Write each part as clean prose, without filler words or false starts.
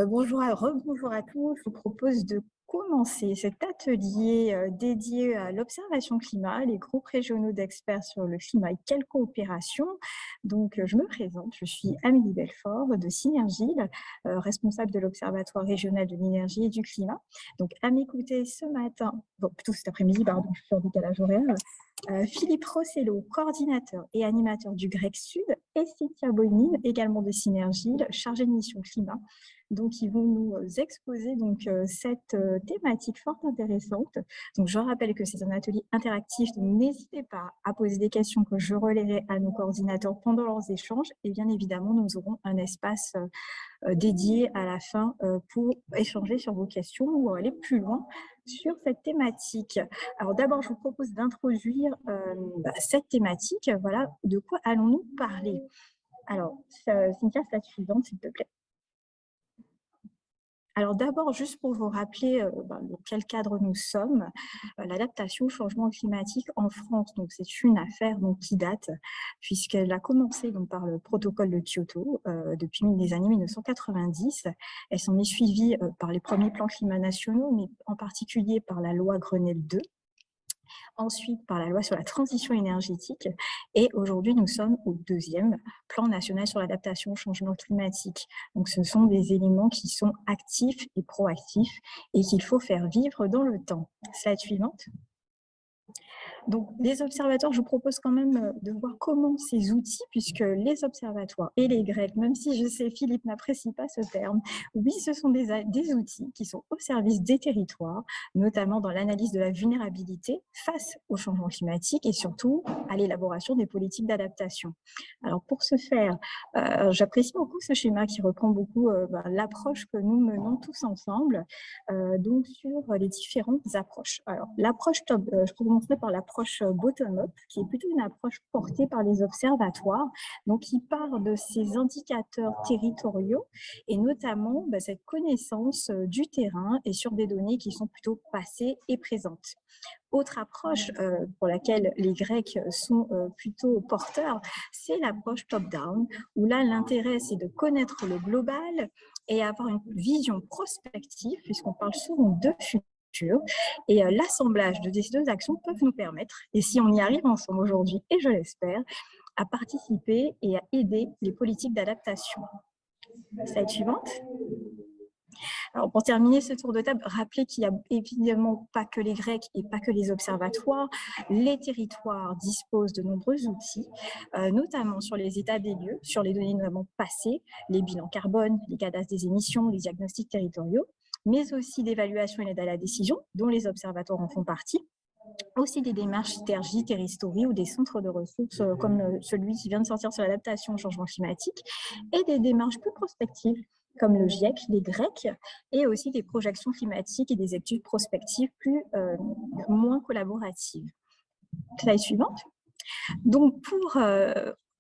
Bonjour rebonjour à tous. Je vous propose de commencer cet atelier dédié à l'observation climat, les groupes régionaux d'experts sur le climat et quelle coopération. Donc, je me présente, je suis Amélie Belfort de Synergile, responsable de l'Observatoire régional de l'énergie et du climat. Donc, à m'écouter ce matin, plutôt cet après-midi, pardon, je suis en décalage horaire, Philippe Rossello, coordinateur et animateur du GREC Sud, et Cynthia Boynine, également de Synergile, chargée de mission climat. Donc, ils vont nous exposer cette thématique fort intéressante. Donc, je rappelle que c'est un atelier interactif, donc n'hésitez pas à poser des questions que je relayerai à nos coordinateurs pendant leurs échanges. Et bien évidemment, nous aurons un espace dédié à la fin pour échanger sur vos questions ou aller plus loin sur cette thématique. Alors d'abord, je vous propose d'introduire cette thématique. Voilà, de quoi allons-nous parler? Alors, Cynthia, la suivante, s'il te plaît. Alors d'abord, juste pour vous rappeler dans quel cadre nous sommes, l'adaptation au changement climatique en France, donc c'est une affaire qui date, puisqu'elle a commencé par le protocole de Kyoto depuis les années 1990. Elle s'en est suivie par les premiers plans climat nationaux, mais en particulier par la loi Grenelle II. Ensuite par la loi sur la transition énergétique, et aujourd'hui nous sommes au deuxième plan national sur l'adaptation au changement climatique. Donc ce sont des éléments qui sont actifs et proactifs et qu'il faut faire vivre dans le temps. Slide suivante. Donc, les observatoires, je vous propose quand même de voir comment ces outils, puisque les observatoires et les GREC, même si je sais Philippe n'apprécie pas ce terme, oui, ce sont des outils qui sont au service des territoires, notamment dans l'analyse de la vulnérabilité face au changement climatique et surtout à l'élaboration des politiques d'adaptation. Alors, pour ce faire, j'apprécie beaucoup ce schéma qui reprend beaucoup l'approche que nous menons tous ensemble, donc sur les différentes approches. Alors, l'approche top, je commencerai par l'approche bottom-up, qui est plutôt une approche portée par les observatoires, donc qui part de ces indicateurs territoriaux et notamment cette connaissance du terrain et sur des données qui sont plutôt passées et présentes. Autre approche pour laquelle les Grecs sont plutôt porteurs, c'est l'approche top-down, où là, l'intérêt, c'est de connaître le global et avoir une vision prospective, puisqu'on parle souvent de futur. Et l'assemblage de ces deux actions peuvent nous permettre, et si on y arrive ensemble aujourd'hui, et je l'espère, à participer et à aider les politiques d'adaptation. Slide suivante. Alors, pour terminer ce tour de table, rappelez qu'il n'y a évidemment pas que les Grecs et pas que les observatoires. Les territoires disposent de nombreux outils, notamment sur les états des lieux, sur les données notamment passées, les bilans carbone, les cadastres des émissions, les diagnostics territoriaux, mais aussi d'évaluation et d'aide à la décision, dont les observatoires en font partie. Aussi des démarches Tergi, Terristory ou des centres de ressources comme celui qui vient de sortir sur l'adaptation au changement climatique, et des démarches plus prospectives comme le GIEC, les Grecs, et aussi des projections climatiques et des études prospectives moins collaboratives. Slide suivante. Donc pour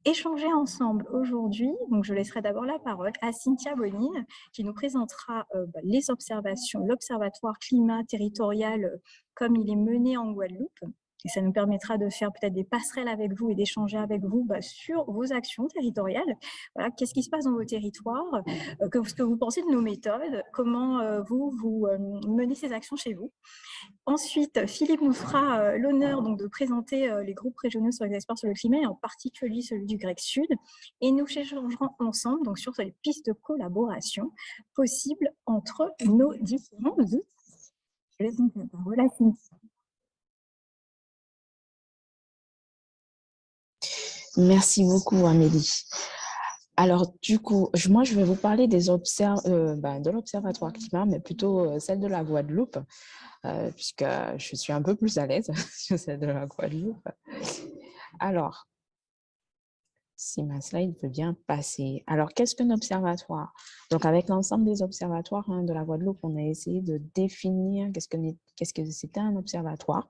échanger ensemble aujourd'hui, donc je laisserai d'abord la parole à Cynthia Boynine qui nous présentera les observations, l'observatoire climat territorial comme il est mené en Guadeloupe. Et ça nous permettra de faire peut-être des passerelles avec vous et d'échanger avec vous sur vos actions territoriales. Voilà, qu'est-ce qui se passe dans vos territoires, ce que vous pensez de nos méthodes, comment vous menez ces actions chez vous. Ensuite, Philippe nous fera l'honneur de présenter les groupes régionaux sur les experts sur le climat, et en particulier celui du GREC Sud. Et nous échangerons ensemble sur les pistes de collaboration possibles entre nos différents outils. Je laisse donc la parole à Cynthia. Merci beaucoup, Amélie. Alors, du coup, moi, je vais vous parler de l'Observatoire climat, mais plutôt celle de la Guadeloupe, puisque je suis un peu plus à l'aise sur celle de la Guadeloupe. Alors, si ma slide veut bien passer. Alors, qu'est-ce qu'un observatoire? Donc, avec l'ensemble des observatoires de la Guadeloupe, on a essayé de définir qu'est-ce que c'était un observatoire.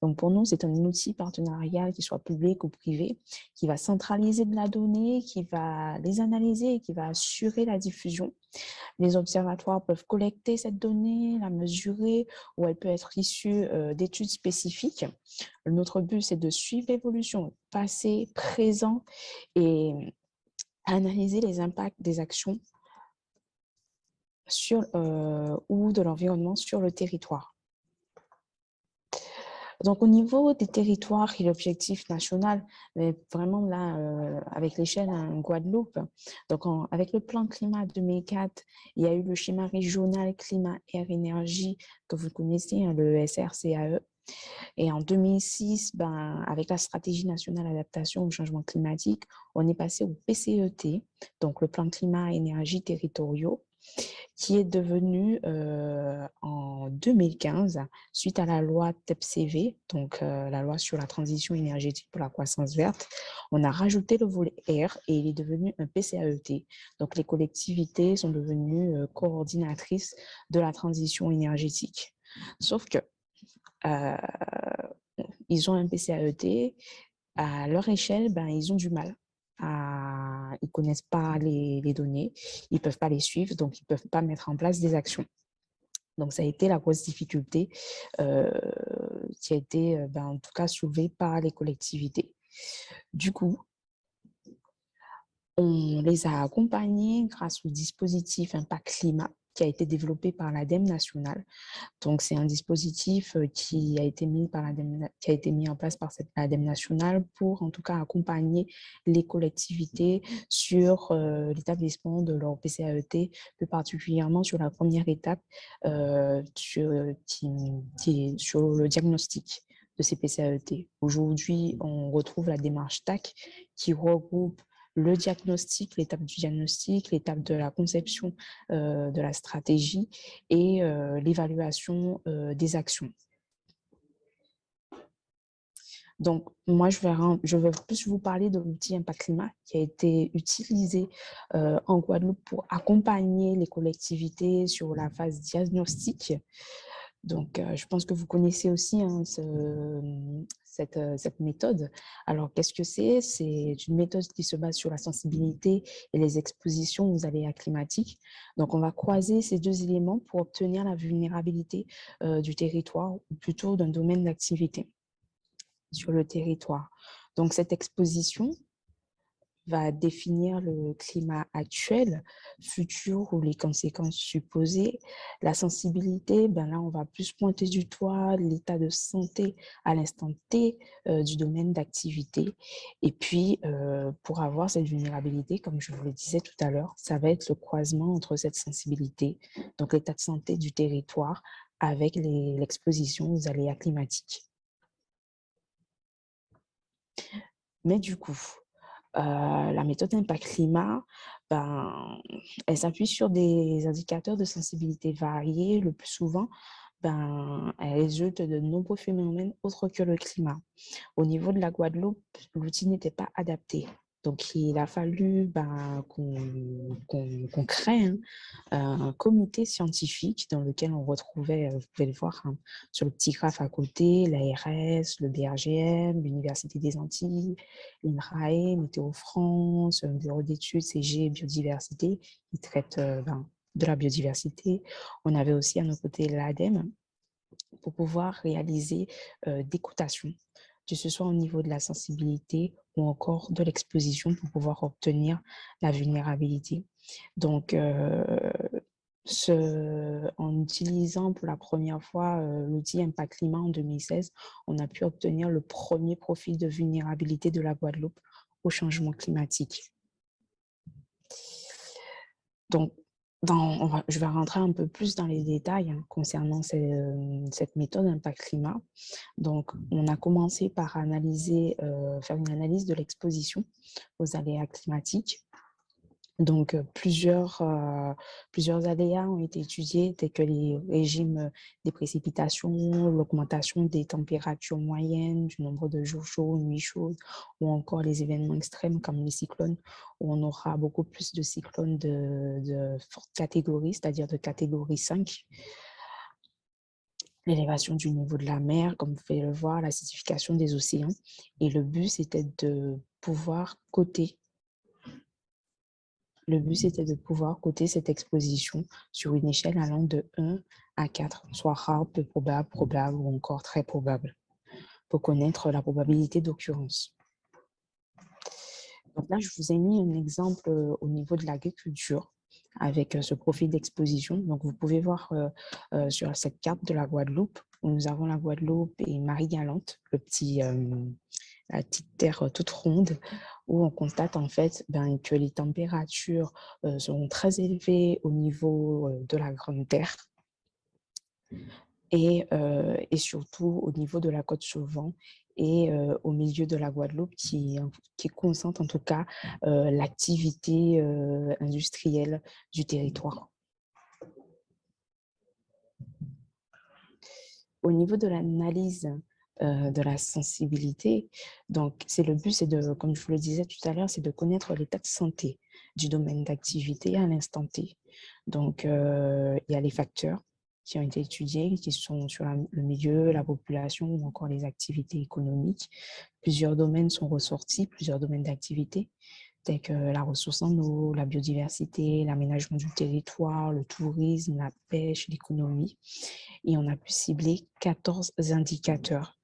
Donc, pour nous, c'est un outil partenarial, qu'il soit public ou privé, qui va centraliser de la donnée, qui va les analyser et qui va assurer la diffusion. Les observatoires peuvent collecter cette donnée, la mesurer, ou elle peut être issue d'études spécifiques. Notre but, c'est de suivre l'évolution passé, présent et analyser les impacts des actions ou de l'environnement sur le territoire. Donc, au niveau des territoires et l'objectif national, mais vraiment là, avec l'échelle Guadeloupe, donc avec le plan climat 2004, il y a eu le schéma régional climat, air, énergie que vous connaissez, le SRCAE. Et en 2006, avec la stratégie nationale d'adaptation au changement climatique, on est passé au PCET, donc le plan climat, énergie territoriaux, qui est devenu en 2015, suite à la loi TEPCV, donc la loi sur la transition énergétique pour la croissance verte, on a rajouté le volet R et il est devenu un PCAET. Donc les collectivités sont devenues coordinatrices de la transition énergétique. Sauf que ils ont un PCAET, à leur échelle, ils ont du mal. Ils ne connaissent pas les données, ils ne peuvent pas les suivre, donc ils ne peuvent pas mettre en place des actions. Donc, ça a été la grosse difficulté qui a été, en tout cas, soulevée par les collectivités. Du coup, on les a accompagnés grâce au dispositif Impact Climat qui a été développé par l'ADEME nationale. Donc, c'est un dispositif qui a été mis en place par cette l'ADEME nationale pour, en tout cas, accompagner les collectivités sur l'établissement de leur PCAET, plus particulièrement sur la première étape qui est sur le diagnostic de ces PCAET. Aujourd'hui, on retrouve la démarche TAC qui regroupe le diagnostic, l'étape du diagnostic, l'étape de la conception de la stratégie et l'évaluation des actions. Donc, moi, je vais plus vous parler de l'outil Impact Climat qui a été utilisé en Guadeloupe pour accompagner les collectivités sur la phase diagnostique. Donc, je pense que vous connaissez aussi cette méthode. Alors, qu'est-ce que c'est? C'est une méthode qui se base sur la sensibilité et les expositions aux aléas climatiques. Donc, on va croiser ces deux éléments pour obtenir la vulnérabilité du territoire ou plutôt d'un domaine d'activité sur le territoire. Donc, cette exposition va définir le climat actuel, futur ou les conséquences supposées. La sensibilité, là, on va plus pointer du doigt l'état de santé à l'instant T du domaine d'activité. Et puis, pour avoir cette vulnérabilité, comme je vous le disais tout à l'heure, ça va être le croisement entre cette sensibilité, donc l'état de santé du territoire, avec l'exposition aux aléas climatiques. Mais du coup, la méthode Impact Climat, elle s'appuie sur des indicateurs de sensibilité variés. Le plus souvent, elle résulte de nombreux phénomènes autres que le climat. Au niveau de la Guadeloupe, l'outil n'était pas adapté. Donc, il a fallu qu'on crée un comité scientifique dans lequel on retrouvait, vous pouvez le voir sur le petit graphe à côté, l'ARS, le BRGM, l'Université des Antilles, l'INRAE, Météo France, un bureau d'études CG Biodiversité qui traite de la biodiversité. On avait aussi à nos côtés l'ADEME pour pouvoir réaliser des cotations, que ce soit au niveau de la sensibilité ou encore de l'exposition pour pouvoir obtenir la vulnérabilité. Donc, en utilisant pour la première fois l'outil Impact Climat en 2016, on a pu obtenir le premier profil de vulnérabilité de la Guadeloupe au changement climatique. Donc, je vais rentrer un peu plus dans les détails concernant cette méthode Impact Climat. Donc, on a commencé par faire une analyse de l'exposition aux aléas climatiques. Donc, plusieurs aléas ont été étudiés, tels que les régimes des précipitations, l'augmentation des températures moyennes, du nombre de jours chauds, nuits chaudes, ou encore les événements extrêmes comme les cyclones, où on aura beaucoup plus de cyclones de forte catégorie, c'est-à-dire de catégorie 5. L'élévation du niveau de la mer, comme vous pouvez le voir, l'acidification des océans. Et le but, c'était de pouvoir coter. Le but, c'était de pouvoir coter cette exposition sur une échelle allant de 1 à 4, soit rare, peu probable, probable ou encore très probable, pour connaître la probabilité d'occurrence. Donc là, je vous ai mis un exemple au niveau de l'agriculture. avec ce profil d'exposition. Donc, vous pouvez voir sur cette carte de la Guadeloupe, où nous avons la Guadeloupe et Marie-Galante, la petite terre toute ronde, où on constate en fait que les températures seront très élevées au niveau de la Grande Terre et surtout au niveau de la côte Sauvant et au milieu de la Guadeloupe qui concentre en tout cas l'activité industrielle du territoire. Au niveau de l'analyse de la sensibilité, donc le but, c'est de, comme je vous le disais tout à l'heure, c'est de connaître l'état de santé du domaine d'activité à l'instant T. Donc, il y a les facteurs qui ont été étudiés, qui sont sur le milieu, la population ou encore les activités économiques. Plusieurs domaines sont ressortis, plusieurs domaines d'activité, tels que la ressource en eau, la biodiversité, l'aménagement du territoire, le tourisme, la pêche, l'économie. Et on a pu cibler 14 indicateurs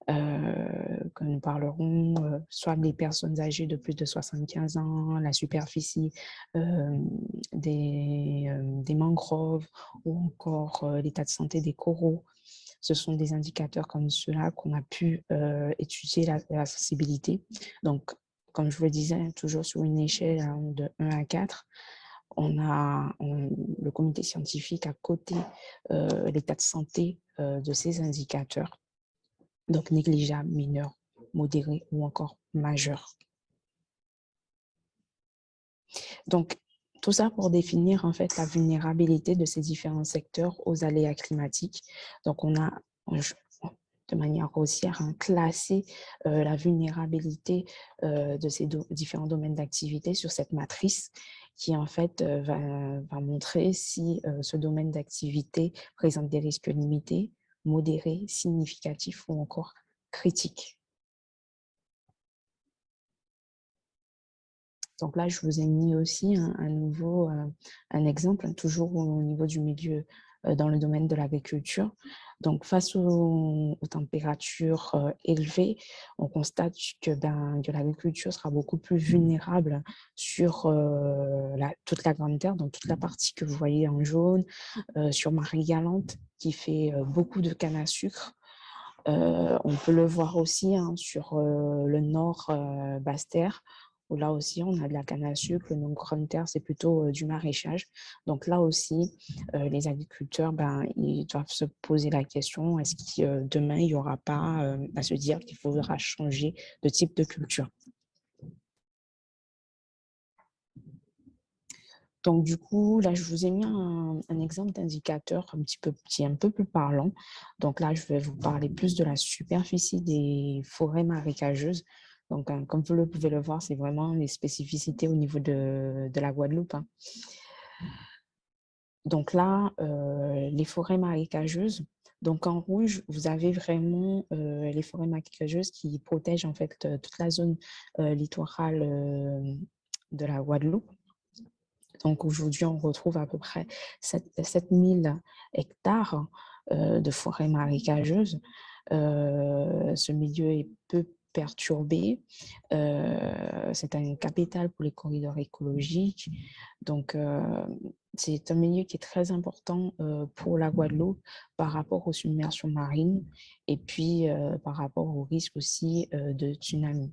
que nous parlerons, soit des personnes âgées de plus de 75 ans, la superficie des mangroves ou encore l'état de santé des coraux. Ce sont des indicateurs comme ceux-là qu'on a pu étudier la sensibilité. Donc, comme je vous le disais, toujours sur une échelle de 1 à 4, le comité scientifique a coté l'état de santé de ces indicateurs, donc négligeable, mineur, modéré ou encore majeur. Donc, tout ça pour définir en fait la vulnérabilité de ces différents secteurs aux aléas climatiques. Donc, on a, de manière grossière, classé la vulnérabilité de ces différents domaines d'activité sur cette matrice qui en fait va montrer si ce domaine d'activité présente des risques limités, modérés, significatifs ou encore critiques. Donc là, je vous ai mis aussi un exemple, toujours au niveau du milieu dans le domaine de l'agriculture. Donc, face aux températures élevées, on constate que l'agriculture sera beaucoup plus vulnérable sur toute la Grande Terre, donc toute la partie que vous voyez en jaune, sur Marie-Galante, qui fait beaucoup de canne à sucre. On peut le voir aussi sur le nord Basse-Terre, où là aussi on a de la canne à sucre. Le nord Grande Terre, c'est plutôt du maraîchage. Donc là aussi, les agriculteurs, ils doivent se poser la question, est-ce que demain, il n'y aura pas à se dire qu'il faudra changer de type de culture? Donc, du coup, là, je vous ai mis un exemple d'indicateur qui est un peu plus parlant. Donc là, je vais vous parler plus de la superficie des forêts marécageuses. Donc, comme vous pouvez le voir, c'est vraiment les spécificités au niveau de la Guadeloupe. Donc là, les forêts marécageuses. Donc, en rouge, vous avez vraiment les forêts marécageuses qui protègent en fait toute la zone littorale de la Guadeloupe. Donc aujourd'hui, on retrouve à peu près 7000 hectares de forêts marécageuses. Ce milieu est peu perturbé. C'est un capital pour les corridors écologiques. Donc, c'est un milieu qui est très important pour la Guadeloupe par rapport aux submersions marines et puis par rapport au risque aussi de tsunami.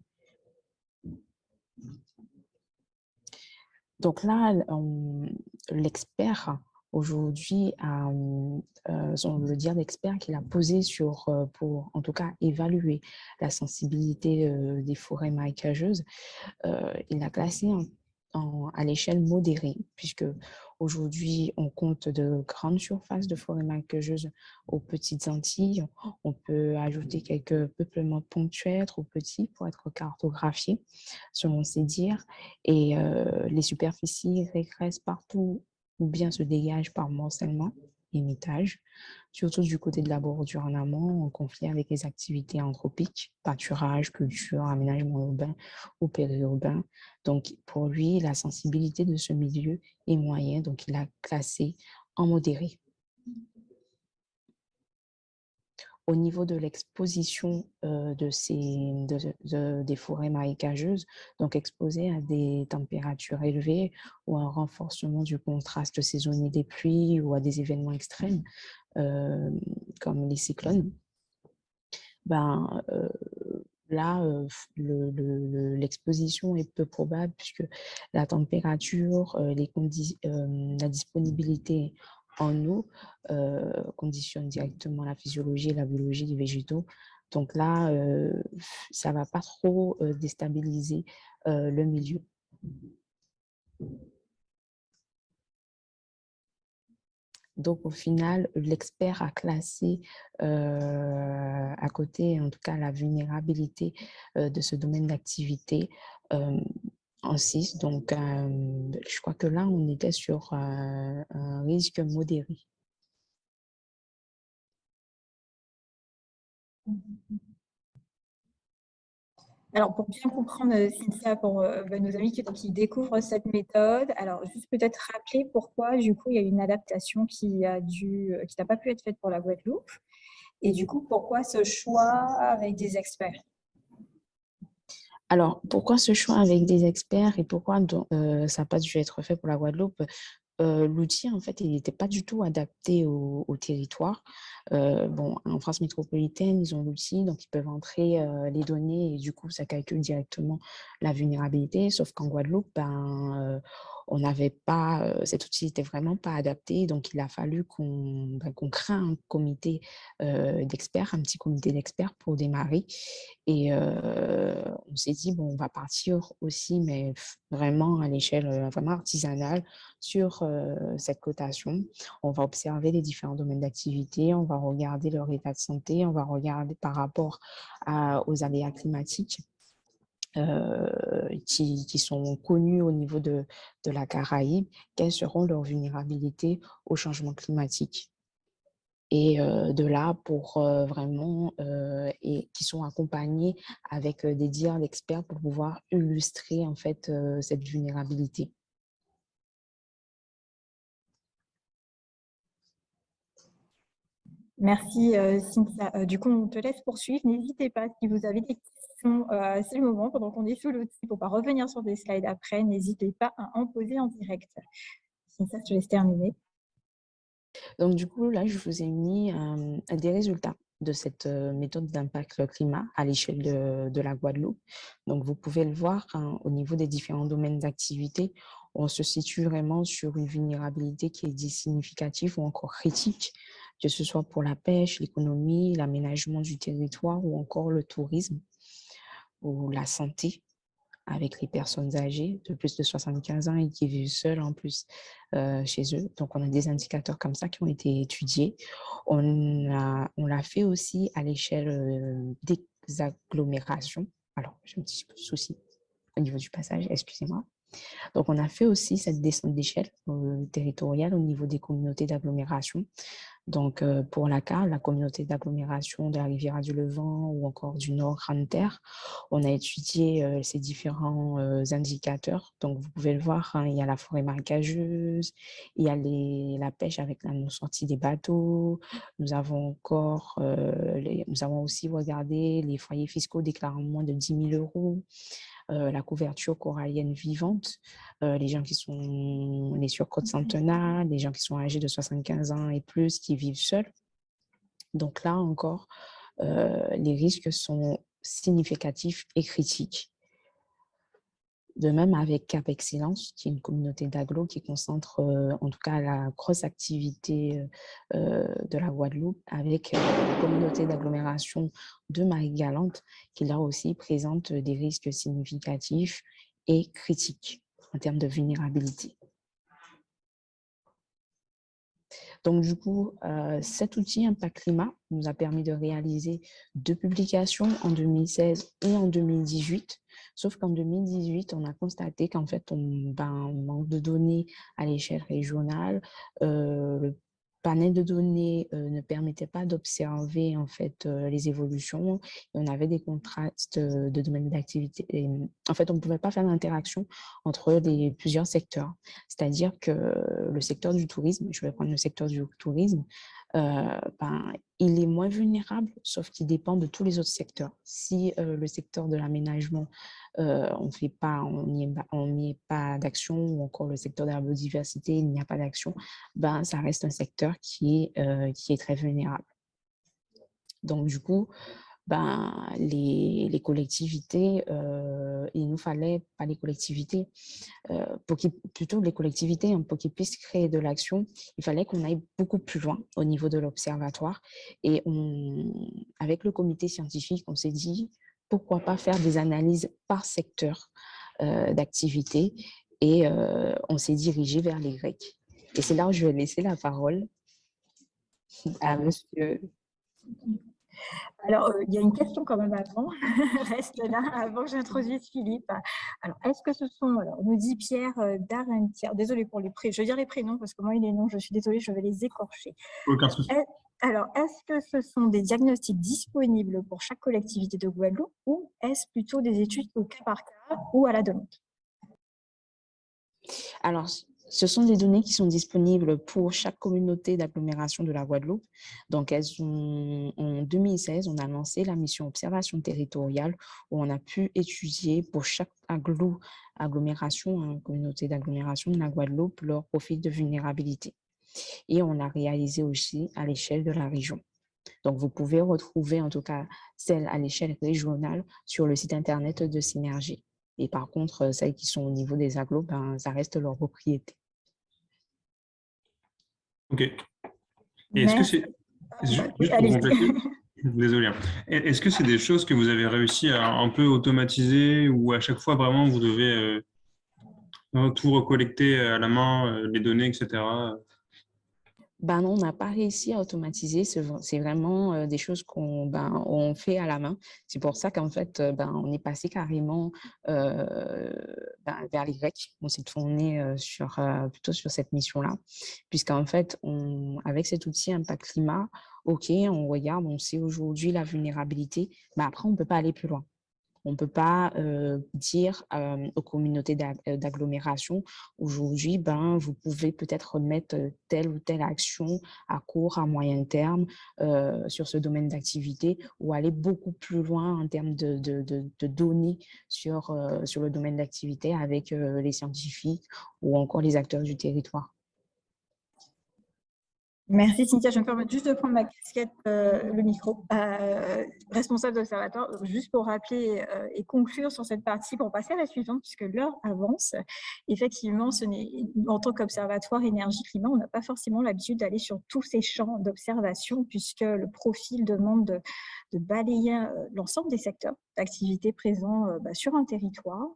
Donc là, l'expert aujourd'hui on veut dire l'expert qu'il a posé pour en tout cas évaluer la sensibilité des forêts marécageuses, il l'a classé à l'échelle modérée, puisque aujourd'hui on compte de grandes surfaces de forêts marécageuses aux petites Antilles. On peut ajouter quelques peuplements ponctuels trop petits pour être cartographiés, selon ses dires, et les superficies régressent partout ou bien se dégagent par morcellement et mitage, surtout du côté de la bordure en amont, en conflit avec les activités anthropiques, pâturage, culture, aménagement urbain ou périurbain. Donc, pour lui, la sensibilité de ce milieu est moyenne, donc il a classé en modéré. au niveau de l'exposition des forêts marécageuses, donc exposées à des températures élevées ou à un renforcement du contraste saisonnier des pluies ou à des événements extrêmes comme les cyclones, ben, là, l'exposition est peu probable puisque la température, la disponibilité en eau conditionne directement la physiologie et la biologie des végétaux. Donc là, ça ne va pas trop déstabiliser le milieu. Donc, au final, l'expert a classé à côté, en tout cas, la vulnérabilité de ce domaine d'activité en 6. Donc, je crois que là, on était sur un risque modéré. Alors, pour bien comprendre, Cynthia, pour nos amis qui découvrent cette méthode, alors juste peut-être rappeler pourquoi, du coup, il y a une adaptation qui n'a pas pu être faite pour la Guadeloupe. Et du coup, pourquoi ce choix avec des experts? Alors, pourquoi ce choix avec des experts et pourquoi ça n'a pas dû être fait pour la Guadeloupe? L'outil, en fait, il n'était pas du tout adapté au territoire. Bon, en France métropolitaine, ils ont l'outil, donc ils peuvent entrer les données et du coup, ça calcule directement la vulnérabilité. Sauf qu'en Guadeloupe, on n'avait pas, cet outil n'était vraiment pas adapté. Donc, il a fallu qu'on crée un comité d'experts, un petit comité d'experts pour démarrer. Et on s'est dit, bon, on va partir aussi, mais vraiment à l'échelle vraiment artisanale sur cette cotation. On va observer les différents domaines d'activité, on va regarder leur état de santé, on va regarder par rapport aux aléas climatiques qui sont connus au niveau de la Caraïbe, quelles seront leurs vulnérabilités au changement climatique. Et de là, pour vraiment, et qui sont accompagnés avec des dires d'experts pour pouvoir illustrer en fait cette vulnérabilité. Merci, Cynthia. Du coup, on te laisse poursuivre. N'hésitez pas, si vous avez des questions, c'est le moment, pendant qu'on est sous l'outil, pour ne pas revenir sur des slides après, n'hésitez pas à en poser en direct. Cynthia, je te laisse terminer. Donc, du coup, là, je vous ai mis des résultats de cette méthode d'impact climat à l'échelle de la Guadeloupe. Donc, vous pouvez le voir au niveau des différents domaines d'activité. On se situe vraiment sur une vulnérabilité qui est dite significative ou encore critique, que ce soit pour la pêche, l'économie, l'aménagement du territoire ou encore le tourisme ou la santé avec les personnes âgées de plus de 75 ans et qui vivent seules en plus chez eux. Donc, on a des indicateurs comme ça qui ont été étudiés. On l'a fait aussi à l'échelle des agglomérations. Alors, j'ai un petit souci au niveau du passage, excusez-moi. Donc, on a fait aussi cette descente d'échelle territoriale au niveau des communautés d'agglomération. Donc, pour la CAR, la communauté d'agglomération de la Riviera du Levant ou encore du Nord Grande-Terre, on a étudié ces différents indicateurs. Donc, vous pouvez le voir, il y a la forêt marécageuse, il y a la pêche avec la non-sortie des bateaux. Nous avons aussi regardé les foyers fiscaux déclarant moins de 10 000 €. La couverture corallienne vivante, les gens qui sont les surcôtes centenales, les gens qui sont âgés de 75 ans et plus, qui vivent seuls. Donc là encore, les risques sont significatifs et critiques. De même avec Cap Excellence, qui est une communauté d'agglo qui concentre en tout cas la grosse activité de la Guadeloupe, avec la communauté d'agglomération de Marie-Galante, qui là aussi présente des risques significatifs et critiques en termes de vulnérabilité. Donc, du coup, cet outil Impact Climat nous a permis de réaliser 2 publications en 2016 et en 2018. Sauf qu'en 2018, on a constaté qu'en fait, on manque de données à l'échelle régionale. Le panel de données ne permettait pas d'observer en fait les évolutions. Et on avait des contrastes de domaines d'activité. En fait, on ne pouvait pas faire d'interaction entre plusieurs secteurs. C'est-à-dire que le secteur du tourisme, je vais prendre le secteur du tourisme, il est moins vulnérable, sauf qu'il dépend de tous les autres secteurs. Si le secteur de l'aménagement, on n'y est pas d'action, ou encore le secteur de la biodiversité, il n'y a pas d'action, ça reste un secteur qui est très vulnérable. Donc, du coup, les collectivités, il nous fallait, pas les collectivités, plutôt les collectivités, pour qu'ils puissent créer de l'action, il fallait qu'on aille beaucoup plus loin au niveau de l'observatoire. Et avec le comité scientifique, on s'est dit, pourquoi pas faire des analyses par secteur d'activité, et on s'est dirigé vers les Grecs. Et c'est là où je vais laisser la parole à monsieur. Alors, il y a une question quand même avant, reste là, avant que j'introduise Philippe. Alors, est-ce que ce sont, alors, on nous dit Pierre Darentière, désolée pour les prénoms, je vais dire les prénoms parce que moi, les noms, je suis désolée, je vais les écorcher. Aucun souci. Alors, est-ce que ce sont des diagnostics disponibles pour chaque collectivité de Guadeloupe ou est-ce plutôt des études au cas par cas ou à la demande? Alors, ce sont des données qui sont disponibles pour chaque communauté d'agglomération de la Guadeloupe. Donc, en 2016, on a lancé la mission observation territoriale où on a pu étudier pour chaque agglomération, communauté d'agglomération de la Guadeloupe, leur profil de vulnérabilité. Et on a réalisé aussi à l'échelle de la région. Donc, vous pouvez retrouver en tout cas celle à l'échelle régionale sur le site internet de Synergie. Et par contre, celles qui sont au niveau des agglos, ça reste leur propriété. OK. Et est-ce que c'est… Juste pour compléter, désolé. Est-ce que c'est des choses que vous avez réussi à un peu automatiser ou à chaque fois, vraiment, vous devez tout recollecter à la main, les données, etc. Non, on n'a pas réussi à automatiser. C'est vraiment des choses on fait à la main. C'est pour ça qu'en fait, on est passé carrément vers les Grecs. On s'est tourné plutôt sur cette mission-là, puisqu'en fait, avec cet outil Impact Climat, OK, on regarde, on sait aujourd'hui la vulnérabilité, mais après, on ne peut pas aller plus loin. On ne peut pas dire aux communautés d'agglomération, aujourd'hui, vous pouvez peut-être remettre telle ou telle action à court, à moyen terme sur ce domaine d'activité, ou aller beaucoup plus loin en termes de données sur le domaine d'activité avec les scientifiques ou encore les acteurs du territoire. Merci Cynthia, je vais me permettre juste de prendre ma casquette, le micro, responsable d'observatoire, juste pour rappeler et conclure sur cette partie pour passer à la suivante, puisque l'heure avance. Effectivement, en tant qu'observatoire énergie-climat, on n'a pas forcément l'habitude d'aller sur tous ces champs d'observation, puisque le profil demande de balayer l'ensemble des secteurs d'activité présents sur un territoire.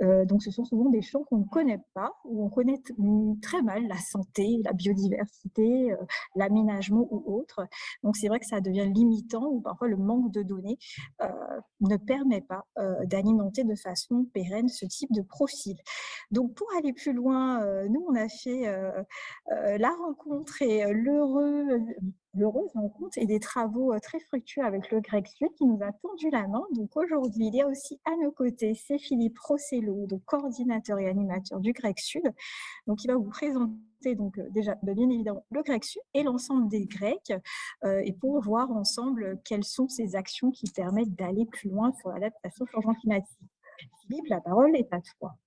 Donc, ce sont souvent des champs qu'on ne connaît pas, où on connaît très mal la santé, la biodiversité, l'aménagement ou autre. Donc, c'est vrai que ça devient limitant ou parfois le manque de données ne permet pas d'alimenter de façon pérenne ce type de profil. Donc, pour aller plus loin, nous, on a fait la rencontre et l'heureuse rencontre et des travaux très fructueux avec le Grec Sud qui nous a tendu la main. Donc aujourd'hui, il y a aussi à nos côtés, c'est Philippe Rossello, donc coordinateur et animateur du Grec Sud. Donc il va vous présenter déjà bien évidemment le Grec Sud et l'ensemble des Grecs et pour voir ensemble quelles sont ces actions qui permettent d'aller plus loin sur l'adaptation au changement climatique. Philippe, la parole est à toi.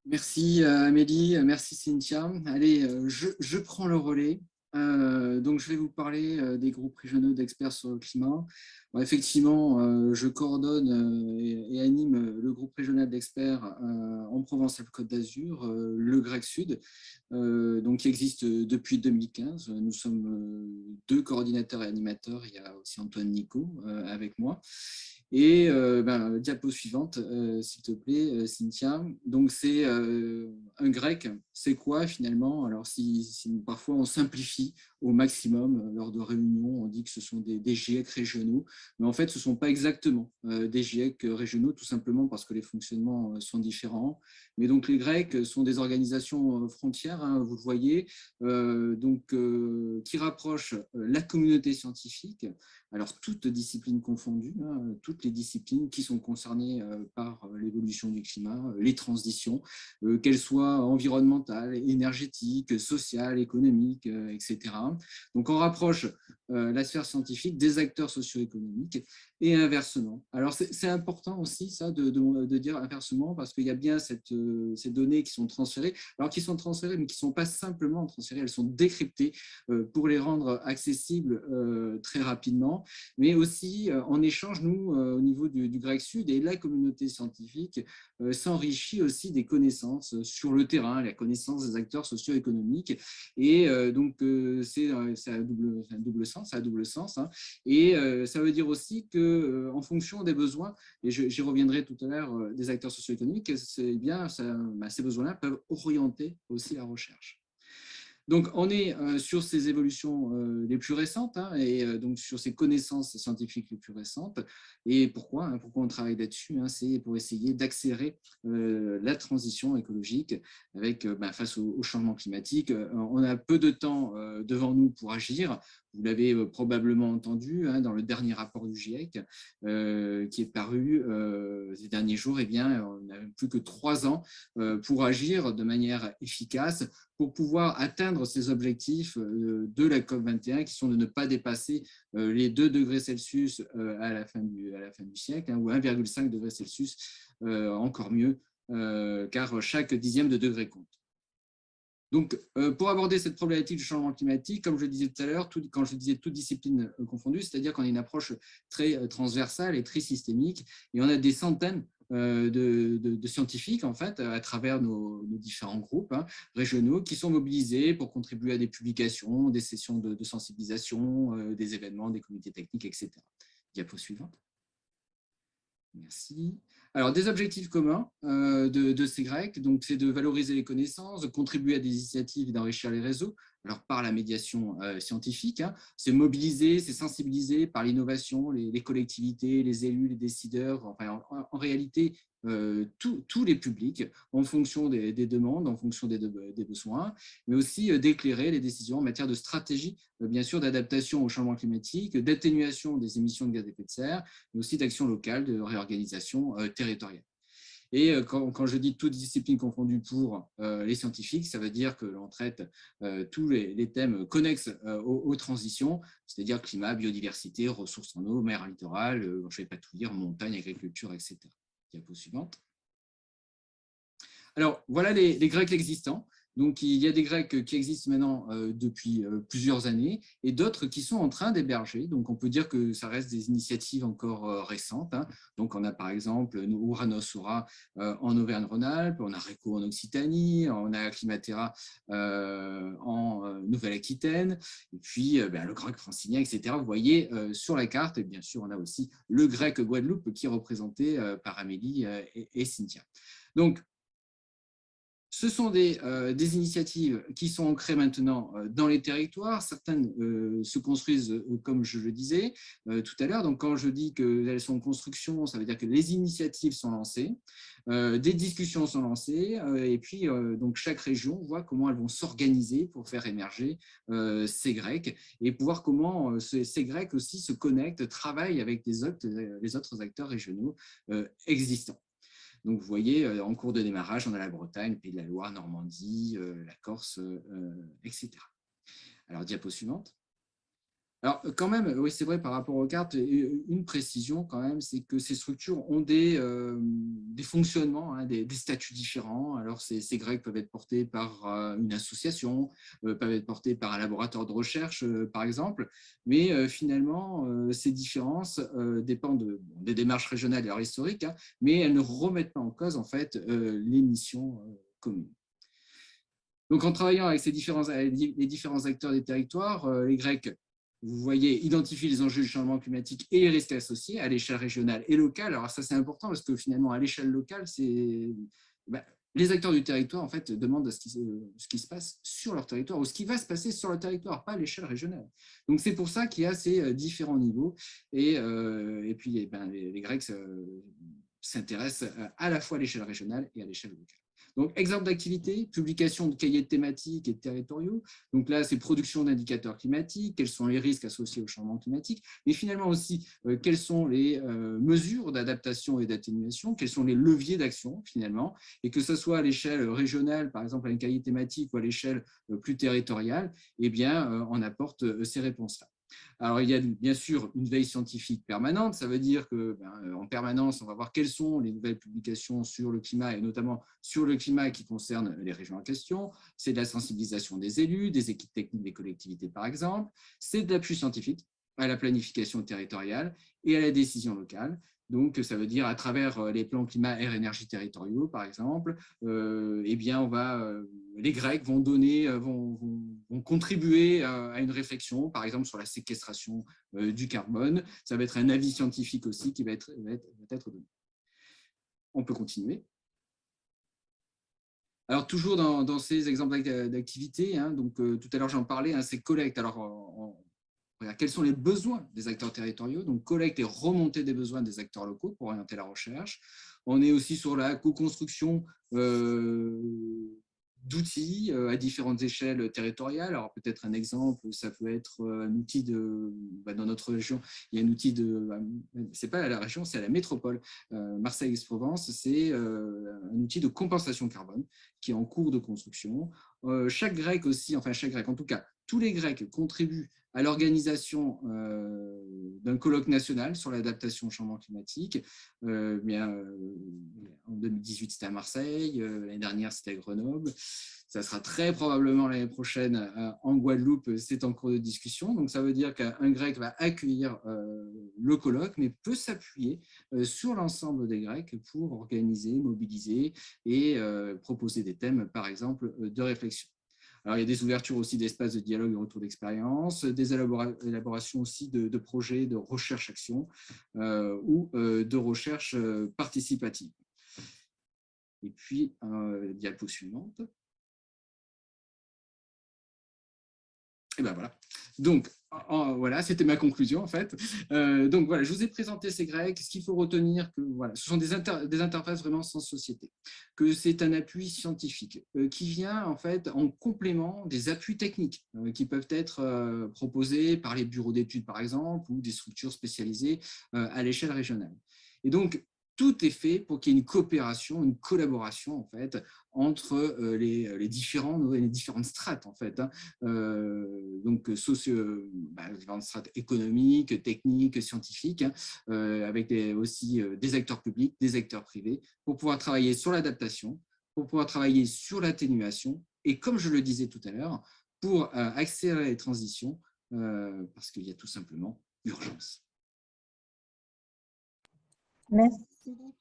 Merci Amélie, merci Cynthia. Allez, je prends le relais. Donc, je vais vous parler des groupes régionaux d'experts sur le climat. Bon, effectivement, je coordonne et anime le groupe régional d'experts en Provence-Alpes-Côte d'Azur, le Grec Sud, donc qui existe depuis 2015. Nous sommes 2 coordinateurs et animateurs. Il y a aussi Antoine Nico avec moi. Et diapo suivante, s'il te plaît, Cynthia. Donc, c'est un grec. C'est quoi finalement? Alors, si parfois on simplifie au maximum lors de réunions, on dit que ce sont des GIEC régionaux, mais en fait, ce ne sont pas exactement des GIEC régionaux, tout simplement parce que les fonctionnements sont différents. Mais donc, les Grecs sont des organisations frontières, hein, vous le voyez, qui rapprochent la communauté scientifique alors toutes disciplines confondues, hein, toutes les disciplines qui sont concernées par l'évolution du climat, les transitions, qu'elles soient environnementales, énergétiques, sociales, économiques, etc. Donc on rapproche la sphère scientifique des acteurs socio-économiques et inversement. Alors c'est important aussi ça de dire inversement parce qu'il y a bien ces données qui sont transférées, alors qui sont transférées mais qui ne sont pas simplement transférées, elles sont décryptées pour les rendre accessibles très rapidement, mais aussi en échange, nous, au niveau du Grec Sud et la communauté scientifique s'enrichit aussi des connaissances sur le terrain, la connaissance des acteurs socio-économiques, et donc c'est à double sens, hein. Et ça veut dire aussi que en fonction des besoins, et j'y reviendrai tout à l'heure, des acteurs socio-économiques, ces besoins-là peuvent orienter aussi la recherche. Donc, on est sur ces évolutions les plus récentes, hein, et donc sur ces connaissances scientifiques les plus récentes. Et pourquoi on travaille là-dessus, hein, c'est pour essayer d'accélérer la transition écologique face au changement climatique. On a peu de temps devant nous pour agir. Vous l'avez probablement entendu hein, dans le dernier rapport du GIEC qui est paru ces derniers jours. Eh bien, on n'a plus que 3 ans pour agir de manière efficace pour pouvoir atteindre ces objectifs de la COP21 qui sont de ne pas dépasser les 2 degrés Celsius à la fin du siècle, hein, ou 1,5 degré Celsius, encore mieux, car chaque dixième de degré compte. Donc, pour aborder cette problématique du changement climatique, comme je le disais tout à l'heure, quand je disais toute discipline confondue, c'est-à-dire qu'on a une approche très transversale et très systémique, et on a des centaines de scientifiques, en fait, à travers nos différents groupes hein, régionaux qui sont mobilisés pour contribuer à des publications, des sessions de sensibilisation, des événements, des comités techniques, etc. Diapo suivante. Merci. Alors, des objectifs communs de ces Grecs, donc c'est de valoriser les connaissances, de contribuer à des initiatives et d'enrichir les réseaux, alors par la médiation scientifique, hein, c'est mobiliser, c'est sensibiliser par l'innovation les collectivités, les élus, les décideurs, enfin, en réalité, tous les publics en fonction des demandes, en fonction des besoins, mais aussi d'éclairer les décisions en matière de stratégie, bien sûr, d'adaptation au changement climatique, d'atténuation des émissions de gaz à effet de serre, mais aussi d'action locale, de réorganisation territoriale. Et quand je dis toutes disciplines confondues pour les scientifiques, ça veut dire que l'on traite tous les thèmes connexes aux transitions, c'est-à-dire climat, biodiversité, ressources en eau, mer littorale, je ne vais pas tout dire, montagne, agriculture, etc. Diapo suivante. Alors, voilà les Grecs existants. Donc, il y a des Grecs qui existent maintenant depuis plusieurs années et d'autres qui sont en train d'héberger. Donc, on peut dire que ça reste des initiatives encore récentes. Hein. Donc, on a par exemple Ouranos Aura en Auvergne-Rhône-Alpes, on a RECO en Occitanie, on a Climatera en Nouvelle-Aquitaine, et puis le grec francilien, etc. Vous voyez sur la carte, et bien sûr, on a aussi le grec Guadeloupe qui est représenté par Amélie et Cynthia. Donc, ce sont des initiatives qui sont ancrées maintenant dans les territoires. Certaines se construisent, comme je le disais tout à l'heure. Donc, quand je dis qu'elles sont en construction, ça veut dire que les initiatives sont lancées, des discussions sont lancées, et puis donc chaque région voit comment elles vont s'organiser pour faire émerger ces Grecs et pour voir comment ces Grecs aussi se connectent, travaillent avec les autres acteurs régionaux existants. Donc, vous voyez, en cours de démarrage, on a la Bretagne, le Pays de la Loire, Normandie, la Corse, etc. Alors, diapo suivante. Alors, quand même, oui, c'est vrai, par rapport aux cartes, une précision quand même, c'est que ces structures ont des fonctionnements, hein, des statuts différents. Alors, ces Grecs peuvent être portés par une association, peuvent être portés par un laboratoire de recherche, par exemple, mais finalement, ces différences dépendent des démarches régionales et leur historique, hein, mais elles ne remettent pas en cause, en fait, les missions communes. Donc, en travaillant avec les différents acteurs des territoires, les Grecs, vous voyez, identifient les enjeux du changement climatique et les risques associés à l'échelle régionale et locale. Alors ça, c'est important parce que finalement, à l'échelle locale, les acteurs du territoire en fait, demandent ce qui se passe sur leur territoire ou ce qui va se passer sur leur territoire, pas à l'échelle régionale. Donc c'est pour ça qu'il y a ces différents niveaux. Et puis les Grecs s'intéresse à la fois à l'échelle régionale et à l'échelle locale. Donc, exemple d'activité, publication de cahiers thématiques et territoriaux. Donc là, c'est production d'indicateurs climatiques, quels sont les risques associés au changement climatique, mais finalement aussi, quelles sont les mesures d'adaptation et d'atténuation, quels sont les leviers d'action finalement, et que ce soit à l'échelle régionale, par exemple, à un cahier thématique ou à l'échelle plus territoriale, eh bien, on apporte ces réponses-là. Alors, il y a bien sûr une veille scientifique permanente. Ça veut dire qu'en permanence, on va voir quelles sont les nouvelles publications sur le climat et notamment sur le climat qui concerne les régions en question. C'est de la sensibilisation des élus, des équipes techniques des collectivités, par exemple. C'est de l'appui scientifique à la planification territoriale et à la décision locale. Donc, ça veut dire à travers les plans climat, air, énergie territoriaux, par exemple, eh bien, les GREC vont contribuer à une réflexion, par exemple, sur la séquestration du carbone. Ça va être un avis scientifique aussi qui va être donné. On peut continuer. Alors, toujours dans ces exemples d'activités, hein, donc tout à l'heure, j'en parlais, hein, c'est collecte. Alors, quels sont les besoins des acteurs territoriaux, donc collecte et remontée des besoins des acteurs locaux pour orienter la recherche. On est aussi sur la co-construction d'outils à différentes échelles territoriales. Alors peut-être un exemple, ça peut être un outil dans notre région, il y a un outil c'est pas à la région, c'est à la métropole, Marseille-Aix-Provence, c'est un outil de compensation carbone qui est en cours de construction. Chaque GREC aussi, enfin chaque GREC, en tout cas, tous les GREC contribuent à l'organisation d'un colloque national sur l'adaptation au changement climatique. En 2018, c'était à Marseille, l'année dernière, c'était à Grenoble. Ça sera très probablement l'année prochaine en Guadeloupe, c'est en cours de discussion. Donc, ça veut dire qu'un GREC va accueillir le colloque, mais peut s'appuyer sur l'ensemble des GREC pour organiser, mobiliser et proposer des thèmes, par exemple, de réflexion. Alors, il y a des ouvertures aussi d'espaces de dialogue et retour d'expérience, des élaborations aussi de projets de recherche-action ou de recherche participative. Et puis, diapo suivante. Et ben voilà. Donc, voilà, c'était ma conclusion en fait. Donc voilà, je vous ai présenté ces GREC. Ce qu'il faut retenir, que voilà, ce sont des interfaces vraiment sans société, que c'est un appui scientifique qui vient en fait en complément des appuis techniques qui peuvent être proposés par les bureaux d'études par exemple ou des structures spécialisées à l'échelle régionale. Et donc, tout est fait pour qu'il y ait une coopération, une collaboration en fait entre les différentes strates en fait, hein. Donc les différentes strates économiques, techniques, scientifiques, hein, avec aussi des acteurs publics, des acteurs privés, pour pouvoir travailler sur l'adaptation, pour pouvoir travailler sur l'atténuation et comme je le disais tout à l'heure, pour accélérer les transitions parce qu'il y a tout simplement urgence. Merci.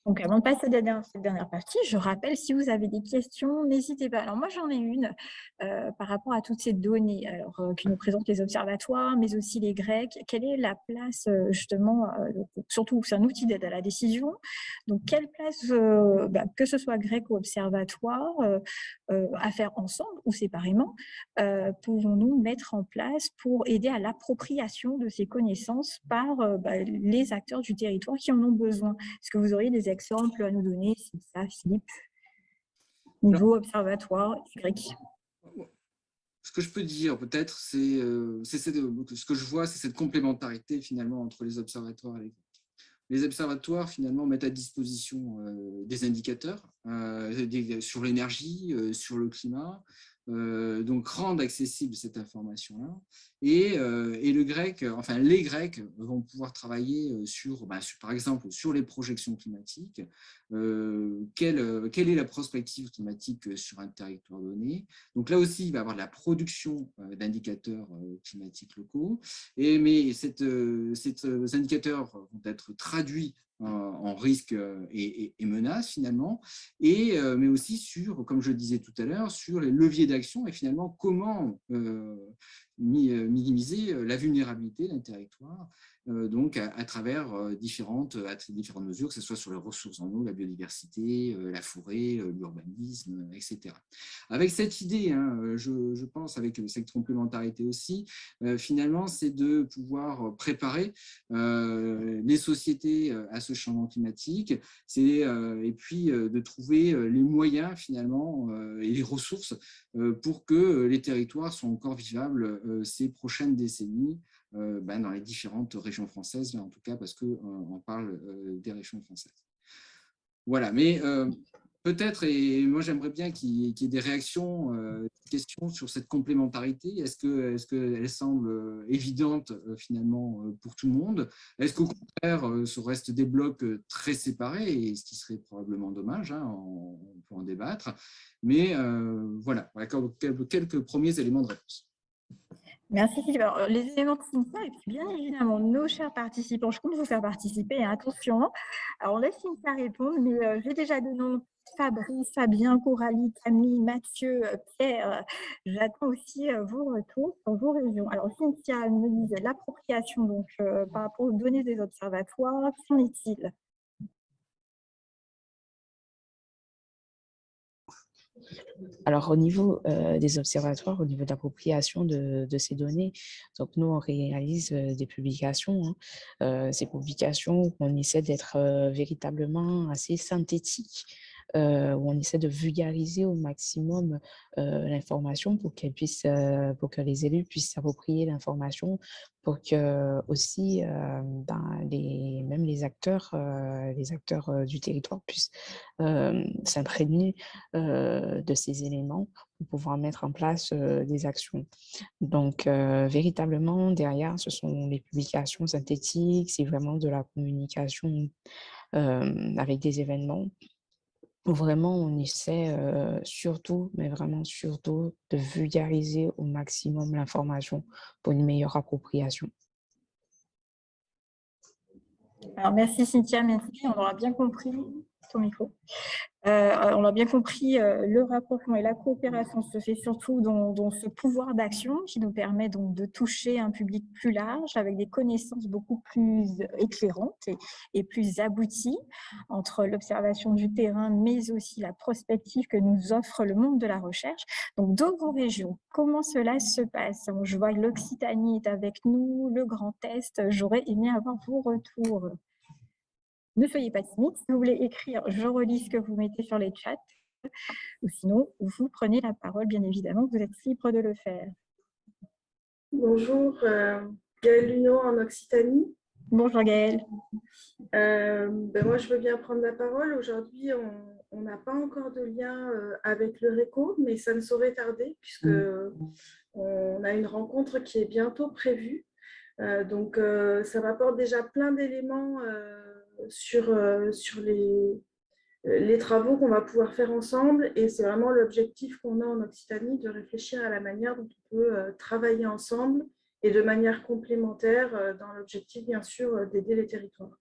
Donc, avant de passer à cette dernière partie, je rappelle, si vous avez des questions, n'hésitez pas. Alors, moi, j'en ai une par rapport à toutes ces données que nous présentent les observatoires, mais aussi les GREC. Quelle est la place, justement, surtout, c'est un outil d'aide à la décision. Donc, quelle place, que ce soit GREC ou observatoire, à faire ensemble ou séparément, pouvons-nous mettre en place pour aider à l'appropriation de ces connaissances par les acteurs du territoire qui en ont besoin? Est-ce que vous auriez des exemples à nous donner, si ça, Philippe, niveau observatoire Y? Ce que je peux dire peut-être, c'est ce que je vois, c'est cette complémentarité finalement entre les observatoires et les GREC. Les observatoires finalement mettent à disposition des indicateurs sur l'énergie, sur le climat, donc rendent accessible cette information-là. Et le GREC, enfin les GREC vont pouvoir travailler par exemple sur les projections climatiques, quelle est la prospective climatique sur un territoire donné. Donc là aussi, il va y avoir de la production d'indicateurs climatiques locaux, mais ces indicateurs vont être traduits en risques et menaces finalement, mais aussi sur, comme je le disais tout à l'heure, sur les leviers d'action et finalement comment minimiser la vulnérabilité d'un territoire, donc à travers différentes mesures, que ce soit sur les ressources en eau, la biodiversité, la forêt, l'urbanisme, etc. Avec cette idée, je pense, avec cette complémentarité aussi, finalement, c'est de pouvoir préparer les sociétés à ce changement climatique, et puis de trouver les moyens finalement et les ressources pour que les territoires soient encore vivables ces prochaines décennies dans les différentes régions françaises, en tout cas parce qu'on parle des régions françaises. Voilà, mais peut-être, et moi j'aimerais bien qu'il y ait des réactions, des questions sur cette complémentarité. Est-ce qu'elle semble évidente finalement pour tout le monde? Est-ce qu'au contraire, ce reste des blocs très séparés, et ce qui serait probablement dommage, on peut en débattre. Mais voilà, quelques premiers éléments de réponse. Merci Philippe. Alors, les éléments de Cynthia et puis bien évidemment nos chers participants, je compte vous faire participer, attention. Alors on laisse Cynthia répondre, mais j'ai déjà des noms: Fabrice, Fabien, Coralie, Camille, Mathieu, Pierre. J'attends aussi vos retours sur vos régions. Alors Cynthia me disait l'appropriation donc par rapport aux données des observatoires, qu'en est-il? Alors, au niveau des observatoires, au niveau d'appropriation de ces données, donc nous, on réalise des publications. Ces publications, on essaie d'être véritablement assez synthétique, où on essaie de vulgariser au maximum l'information pour pour que les élus puissent s'approprier l'information, pour que aussi même les acteurs du territoire puissent s'imprégner de ces éléments pour pouvoir mettre en place des actions. Donc, véritablement, derrière, ce sont les publications synthétiques, c'est vraiment de la communication avec des événements. Vraiment, on essaie surtout, mais vraiment surtout, de vulgariser au maximum l'information pour une meilleure appropriation. Alors merci Cynthia, merci, on aura bien compris ton micro. On l'a bien compris, le rapprochement et la coopération se fait surtout dans ce pouvoir d'action qui nous permet donc de toucher un public plus large avec des connaissances beaucoup plus éclairantes et plus abouties entre l'observation du terrain, mais aussi la prospective que nous offre le monde de la recherche. Donc, dans vos régions, comment cela se passe? Je vois que l'Occitanie est avec nous, le Grand Est. J'aurais aimé avoir vos retours. Ne soyez pas timide, si vous voulez écrire, je relis ce que vous mettez sur les chats, ou sinon, vous prenez la parole, bien évidemment, vous êtes libre de le faire. Bonjour, Gaëlle Luneau en Occitanie. Bonjour Gaëlle. Moi, je veux bien prendre la parole. Aujourd'hui, on n'a pas encore de lien avec le RECO, mais ça ne saurait tarder puisque on a une rencontre qui est bientôt prévue. Donc, ça m'apporte déjà plein d'éléments sur les travaux qu'on va pouvoir faire ensemble. Et c'est vraiment l'objectif qu'on a en Occitanie, de réfléchir à la manière dont on peut travailler ensemble et de manière complémentaire dans l'objectif, bien sûr, d'aider les territoires.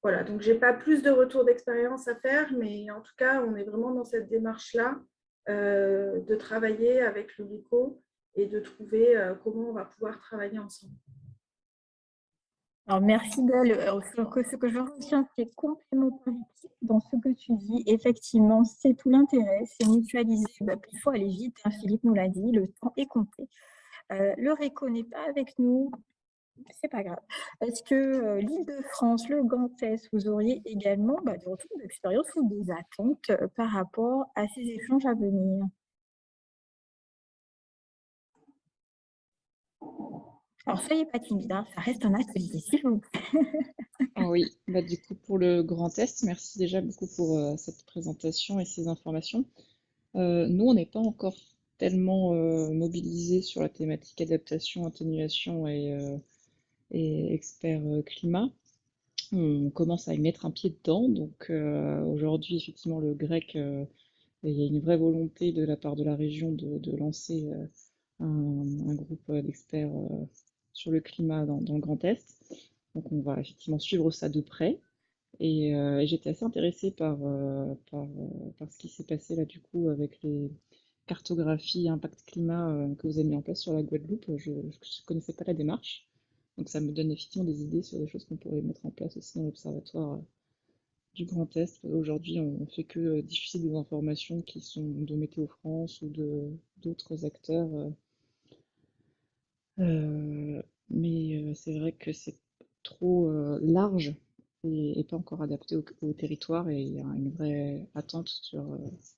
Voilà, donc je n'ai pas plus de retours d'expérience à faire, mais en tout cas, on est vraiment dans cette démarche-là de travailler avec le RECO et de trouver comment on va pouvoir travailler ensemble. Alors, merci Gaëlle. Ce que je retiens, c'est complémentarité dans ce que tu dis. Effectivement, c'est tout l'intérêt, c'est mutualiser. Il faut aller vite, Philippe nous l'a dit, le temps est compté. Le RECO n'est pas avec nous, c'est pas grave. Est-ce que l'Île-de-France, le Grand Est, vous auriez également des retours d'expérience ou des attentes par rapport à ces échanges à venir? Alors, soyez pas timide, ça reste un atelier, s'il vous plaît. Oui, du coup, pour le Grand Est, merci déjà beaucoup pour cette présentation et ces informations. Nous, on n'est pas encore tellement mobilisés sur la thématique adaptation, atténuation et expert climat. On commence à y mettre un pied dedans. Donc aujourd'hui, effectivement, le GREC, il y a une vraie volonté de la part de la région de lancer un groupe d'experts sur le climat dans le Grand Est. Donc on va effectivement suivre ça de près. Et j'étais assez intéressée par ce qui s'est passé là du coup avec cartographie impact climat que vous avez mis en place sur la Guadeloupe. Je ne connaissais pas la démarche. Donc ça me donne effectivement des idées sur des choses qu'on pourrait mettre en place aussi dans l'Observatoire du Grand Est. Aujourd'hui, on ne fait que diffuser des informations qui sont de Météo France ou d'autres acteurs. Mais c'est vrai que c'est trop large et pas encore adapté au territoire. Et il y a une vraie attente sur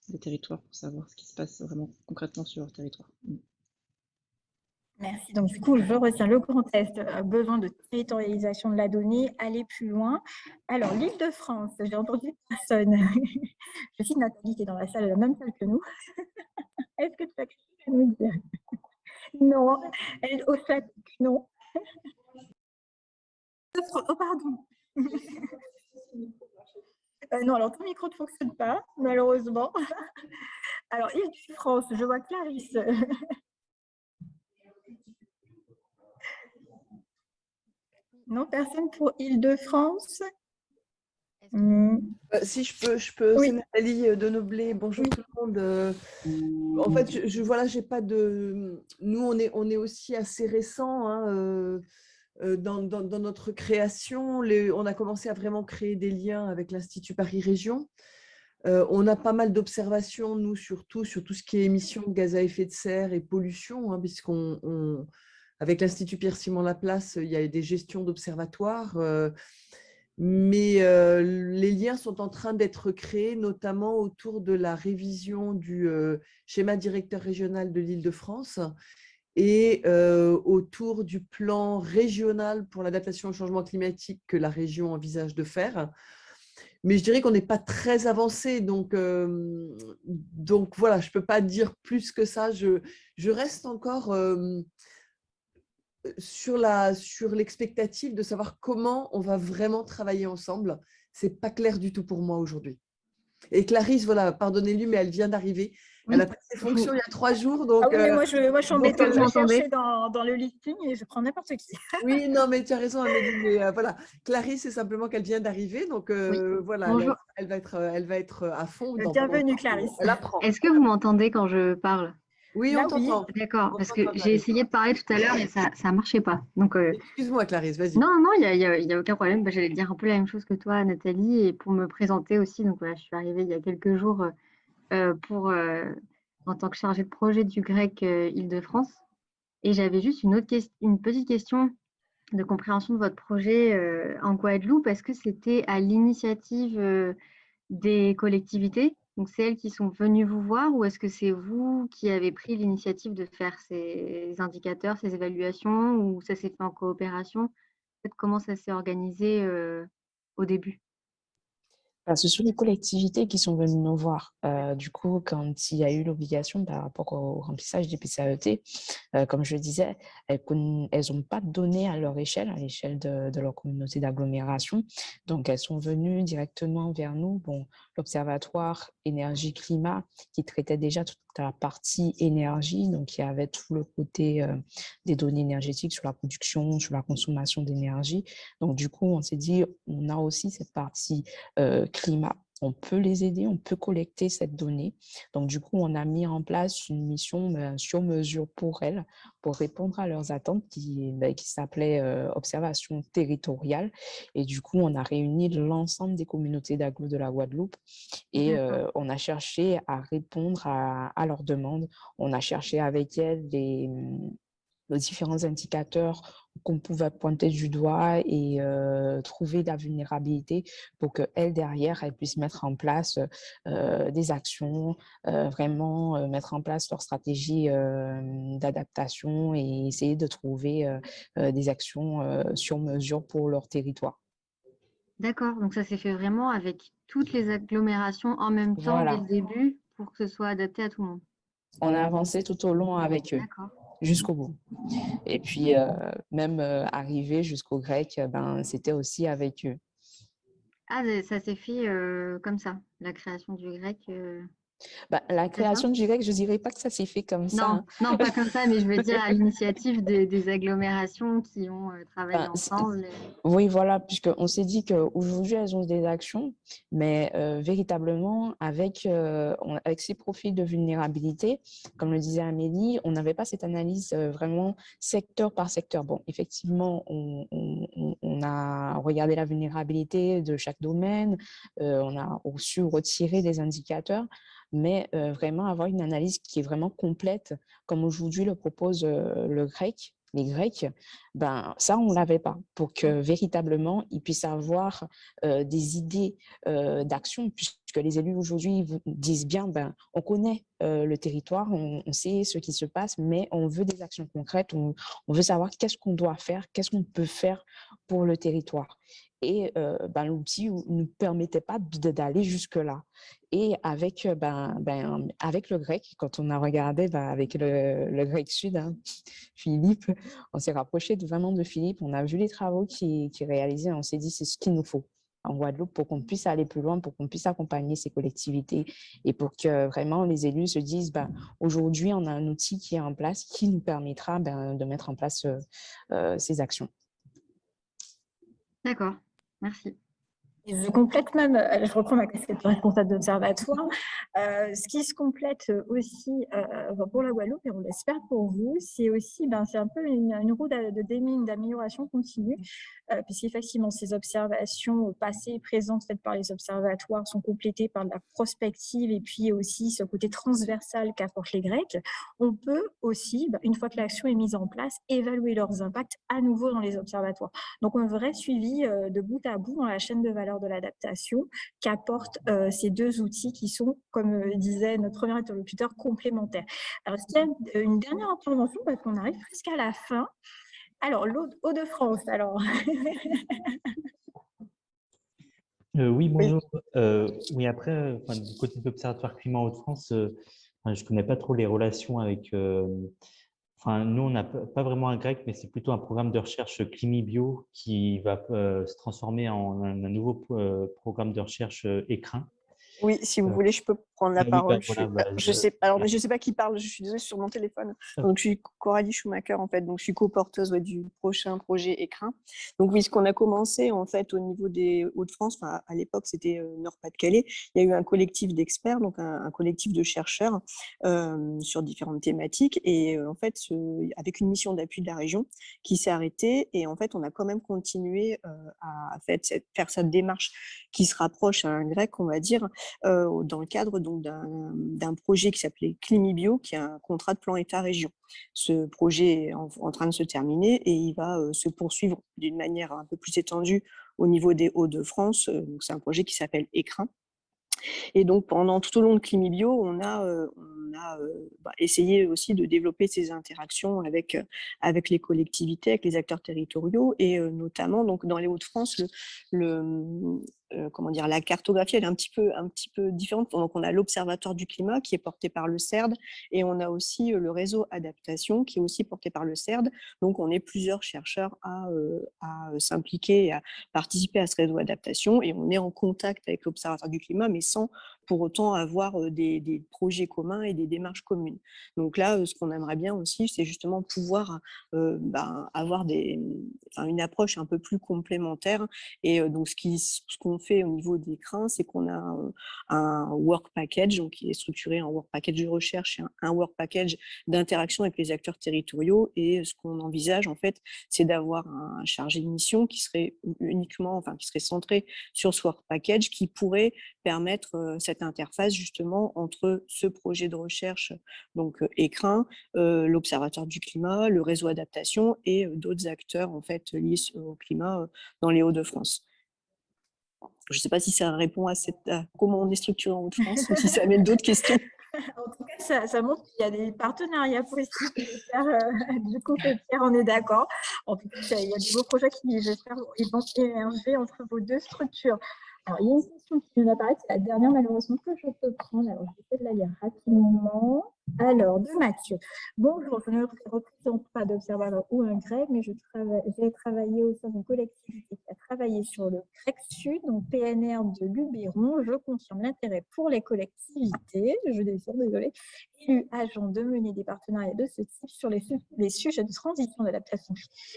les territoires pour savoir ce qui se passe vraiment concrètement sur leur territoire. Merci. Donc, du coup, je retiens le Grand Est, besoin de territorialisation de la donnée, aller plus loin. Alors, l'Île-de-France, j'ai entendu personne. Je cite Nathalie qui est dans la salle, la même salle que nous. Est-ce que tu as quelque chose à nous dire? Non, elle au fait non. Oh, pardon. Non, alors ton micro ne fonctionne pas, malheureusement. Alors, Île-de-France, je vois Clarisse. Non, personne pour Île-de-France. Si je peux, Oui. c'est Nathalie Denoblé. Bonjour Oui. tout le monde. En fait, voilà, j'ai pas de. Nous, on est aussi assez récents hein, dans notre création. On a commencé à vraiment créer des liens avec l'Institut Paris Région. On a pas mal d'observations, nous, surtout sur tout ce qui est émissions de gaz à effet de serre et pollution, hein, puisqu'on, avec l'Institut Pierre-Simon Laplace, il y a des gestions d'observatoires. Mais les liens sont en train d'être créés, notamment autour de la révision du schéma directeur régional de l'Île-de-France et autour du plan régional pour l'adaptation au changement climatique que la région envisage de faire. Mais je dirais qu'on n'est pas très avancé, donc voilà, je ne peux pas dire plus que ça. Je reste encore sur l'expectative de savoir comment on va vraiment travailler ensemble. Ce n'est pas clair du tout pour moi aujourd'hui. Et Clarisse, voilà, pardonnez-lui, mais elle vient d'arriver. Elle a pris ses fonctions il y a 3 jours. Donc, ah oui, mais moi je suis embêtée, je cherchais dans le listing et je prends n'importe qui. Oui, non, mais tu as raison, Amélie. Mais voilà, Clarisse, c'est simplement qu'elle vient d'arriver. Donc, voilà, elle va être à fond. Bienvenue, Clarisse. Elle apprend. Est-ce que vous m'entendez quand je parle? Oui, on t'entend. D'accord, parce que j'ai essayé de parler tout à l'heure et ça ne marchait pas. Donc, excuse-moi, Clarisse, vas-y. Non, il y a aucun problème. J'allais dire un peu la même chose que toi, Nathalie, et pour me présenter aussi. Donc, voilà, je suis arrivée il y a quelques jours en tant que chargée de projet du GREC Île-de-France. Et j'avais juste une petite question de compréhension de votre projet en Guadeloupe. Est-ce que c'était à l'initiative des collectivités? Donc, c'est elles qui sont venues vous voir ou est-ce que c'est vous qui avez pris l'initiative de faire ces indicateurs, ces évaluations ou ça s'est fait en coopération? En fait, comment ça s'est organisé au début? Ce sont les collectivités qui sont venues nous voir. Du coup, quand il y a eu l'obligation par rapport au remplissage des PCAET, comme je le disais, elles n'ont pas donné à leur échelle, à l'échelle de leur communauté d'agglomération. Donc, elles sont venues directement vers nous. Bon, l'Observatoire énergie-climat qui traitait déjà toute la partie énergie, donc il y avait tout le côté des données énergétiques sur la production, sur la consommation d'énergie. Donc, du coup, on s'est dit, on a aussi cette partie climat. On peut les aider, on peut collecter cette donnée. Donc, du coup, on a mis en place une mission sur mesure pour elles, pour répondre à leurs attentes qui s'appelait observation territoriale. Et du coup, on a réuni l'ensemble des communautés d'agglo de la Guadeloupe et on a cherché à répondre à leurs demandes. On a cherché avec elles les différents indicateurs qu'on pouvait pointer du doigt et trouver la vulnérabilité pour qu'elles, derrière, elles puissent mettre en place des actions, vraiment mettre en place leur stratégie d'adaptation et essayer de trouver des actions sur mesure pour leur territoire. D'accord, donc ça s'est fait vraiment avec toutes les agglomérations en même temps dès le début pour que ce soit adapté à tout le monde. On a avancé tout au long avec eux. Jusqu'au bout. Et puis, même arrivé jusqu'au grec, c'était aussi avec eux. Ah, ça s'est fait comme ça, la création du grec La création du GREC, je ne dirais pas que ça s'est fait comme ça. Non, non, pas comme ça, mais je veux dire à l'initiative des agglomérations qui ont travaillé ensemble. Oui, voilà, puisqu'on s'est dit qu'aujourd'hui, elles ont des actions, mais véritablement, avec ces profils de vulnérabilité, comme le disait Amélie, on n'avait pas cette analyse vraiment secteur par secteur. Bon, effectivement, on a regardé la vulnérabilité de chaque domaine, on a su retirer des indicateurs, mais vraiment avoir une analyse qui est vraiment complète, comme aujourd'hui le propose le GREC, les Grecs, ça, on ne l'avait pas, pour que véritablement, ils puissent avoir des idées d'action, puisque les élus aujourd'hui disent bien, on connaît le territoire, on sait ce qui se passe, mais on veut des actions concrètes, on veut savoir qu'est-ce qu'on doit faire, qu'est-ce qu'on peut faire pour le territoire. Et l'outil ne nous permettait pas d'aller jusque-là. Et avec, avec le GREC, quand on a regardé avec le GREC Sud, Philippe, on s'est rapproché vraiment de Philippe, on a vu les travaux qu'il réalisait, on s'est dit c'est ce qu'il nous faut en Guadeloupe pour qu'on puisse aller plus loin, pour qu'on puisse accompagner ces collectivités et pour que vraiment les élus se disent aujourd'hui on a un outil qui est en place qui nous permettra de mettre en place ces actions. D'accord, merci. Et je complète même, je reprends ma casquette de responsable d'observatoire, ce qui se complète aussi pour la Guadeloupe, et on l'espère pour vous, c'est aussi c'est un peu une roue d'amélioration continue, puisqu'effectivement ces observations passées et présentes faites par les observatoires sont complétées par de la prospective et puis aussi ce côté transversal qu'apportent les Grecs. On peut aussi, une fois que l'action est mise en place, évaluer leurs impacts à nouveau dans les observatoires. Donc un vrai suivi de bout à bout dans la chaîne de valeur de l'adaptation qu'apportent ces deux outils qui sont, comme disait notre premier interlocuteur, complémentaires. Alors, est-ce qu'il y a une dernière intervention parce qu'on arrive presque à la fin? Alors, Hauts-de-France, alors. Oui, bonjour. Oui, après, du côté de l'Observatoire Climat Hauts-de-France, je ne connais pas trop les relations avec… nous, on n'a pas vraiment un GREC, mais c'est plutôt un programme de recherche Climibio qui va se transformer en un nouveau programme de recherche écrin. Oui, si vous voulez, je peux prendre la parole. Je sais pas qui parle, je suis désolée, sur mon téléphone. Donc, je suis Coralie Schumacher, en fait, donc je suis coporteuse du prochain projet écrin. Donc, oui, ce qu'on a commencé, en fait, au niveau des Hauts-de-France, à l'époque, c'était Nord-Pas-de-Calais, il y a eu un collectif d'experts, donc un collectif de chercheurs sur différentes thématiques, et en fait, avec une mission d'appui de la région qui s'est arrêtée, et en fait, on a quand même continué à faire cette démarche qui se rapproche à un GREC, on va dire, dans le cadre d'un projet qui s'appelait Climibio, qui est un contrat de plan État-région. Ce projet est en train de se terminer et il va se poursuivre d'une manière un peu plus étendue au niveau des Hauts-de-France. C'est un projet qui s'appelle écrin. Et donc, tout au long de Climibio, on a essayé aussi de développer ces interactions avec les collectivités, avec les acteurs territoriaux, et notamment donc, dans les Hauts-de-France, la cartographie elle est un petit peu différente. Donc, on a l'Observatoire du climat qui est porté par le CERD, et on a aussi le réseau adaptation qui est aussi porté par le CERD. Donc, on est plusieurs chercheurs à s'impliquer et à participer à ce réseau adaptation, et on est en contact avec l'Observatoire du climat, mais sans pour autant avoir des projets communs et des démarches communes. Donc là, ce qu'on aimerait bien aussi, c'est justement pouvoir avoir une approche un peu plus complémentaire. Et donc, ce qu'on fait au niveau des crins, c'est qu'on a un work package, donc qui est structuré en work package de recherche et un work package d'interaction avec les acteurs territoriaux. Et ce qu'on envisage, en fait, c'est d'avoir un chargé de mission qui serait qui serait centré sur ce work package, qui pourrait permettre cette interface justement entre ce projet de recherche, donc écrin, l'Observatoire du climat, le réseau adaptation et d'autres acteurs en fait liés au climat dans les Hauts-de-France. Je ne sais pas si ça répond à comment on est structuré en Hauts-de-France ou si ça amène d'autres questions. En tout cas, ça montre qu'il y a des partenariats possibles. Du coup, Pierre, on est d'accord. En tout cas, il y a des beaux projets qui, j'espère, vont émerger entre vos deux structures. Alors, il y a une question qui vient d'apparaître, c'est la dernière, malheureusement, que je peux prendre. Alors, je vais essayer de la lire rapidement. Alors, de Mathieu. Bonjour, je ne représente pas d'observateur ou un grec, mais j'ai travaillé au sein d'une collectivité qui a travaillé sur le grec sud, donc PNR de Luberon. Je confirme l'intérêt pour les collectivités, je descends, désolé, élus, agents, de mener des partenariats de ce type sur les sujets de transition, d'adaptation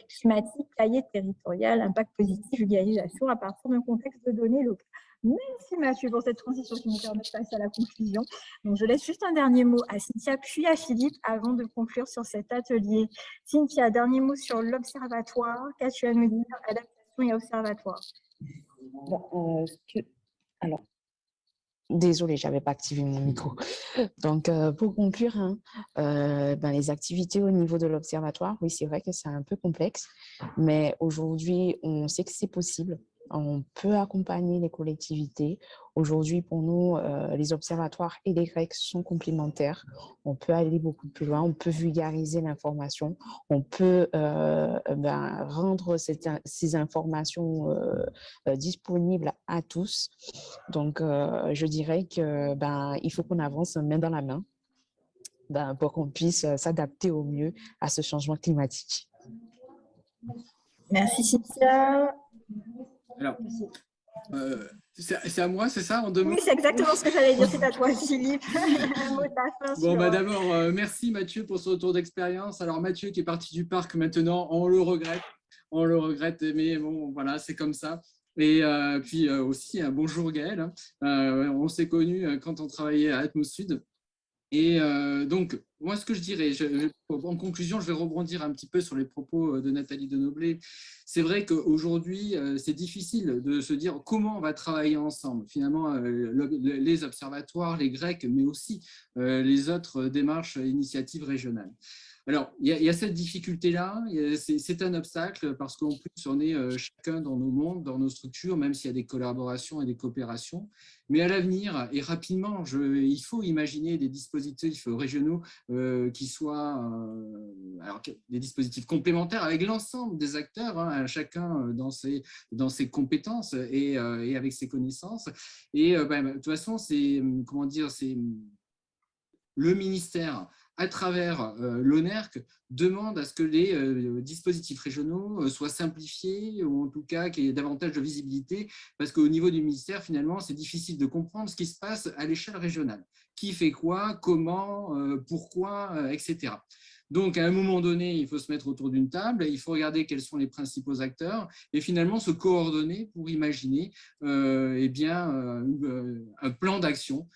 climatique, cahier territorial, impact positif, vulgarisation à partir d'un contexte de données locales. Merci Mathieu pour cette transition qui nous permet de passer à la conclusion. Donc, je laisse juste un dernier mot à Cynthia puis à Philippe avant de conclure sur cet atelier. Cynthia, dernier mot sur l'observatoire. Qu'as-tu à nous dire? Adaptation et observatoire. Alors, désolée, je n'avais pas activé mon micro. Donc, pour conclure, les activités au niveau de l'observatoire, oui, c'est vrai que c'est un peu complexe, mais aujourd'hui, on sait que c'est possible. On peut accompagner les collectivités. Aujourd'hui, pour nous, les observatoires et les GREC sont complémentaires. On peut aller beaucoup plus loin, on peut vulgariser l'information, on peut rendre ces informations disponibles à tous. Donc, je dirais que il faut qu'on avance main dans la main pour qu'on puisse s'adapter au mieux à ce changement climatique. Merci Cynthia. Alors, c'est à moi, c'est ça, en 2 mots? Oui, c'est exactement ce que j'allais dire, c'est à toi Philippe. Un mot de la fin Bon, sur... d'abord, merci Mathieu pour ce retour d'expérience. Alors Mathieu qui est parti du parc maintenant, on le regrette, mais bon, voilà, c'est comme ça. Et puis aussi, bonjour Gaël, on s'est connus quand on travaillait à Atmos Sud. Et donc, moi, ce que je dirais, en conclusion, je vais rebondir un petit peu sur les propos de Nathalie Denoblé. C'est vrai qu'aujourd'hui, c'est difficile de se dire comment on va travailler ensemble. Finalement, les observatoires, les Grecs, mais aussi les autres démarches, initiatives régionales. Alors, il y a cette difficulté-là, c'est un obstacle parce qu'en plus, on est chacun dans nos mondes, dans nos structures, même s'il y a des collaborations et des coopérations. Mais à l'avenir, et rapidement, il faut imaginer des dispositifs régionaux qui soient des dispositifs complémentaires avec l'ensemble des acteurs, hein, chacun dans ses compétences et avec ses connaissances. Et de toute façon, c'est le ministère, à travers l'ONERC, demande à ce que les dispositifs régionaux soient simplifiés ou en tout cas qu'il y ait davantage de visibilité parce qu'au niveau du ministère, finalement, c'est difficile de comprendre ce qui se passe à l'échelle régionale. Qui fait quoi, comment, pourquoi, etc. Donc, à un moment donné, il faut se mettre autour d'une table, il faut regarder quels sont les principaux acteurs et finalement se coordonner pour imaginer un plan d'action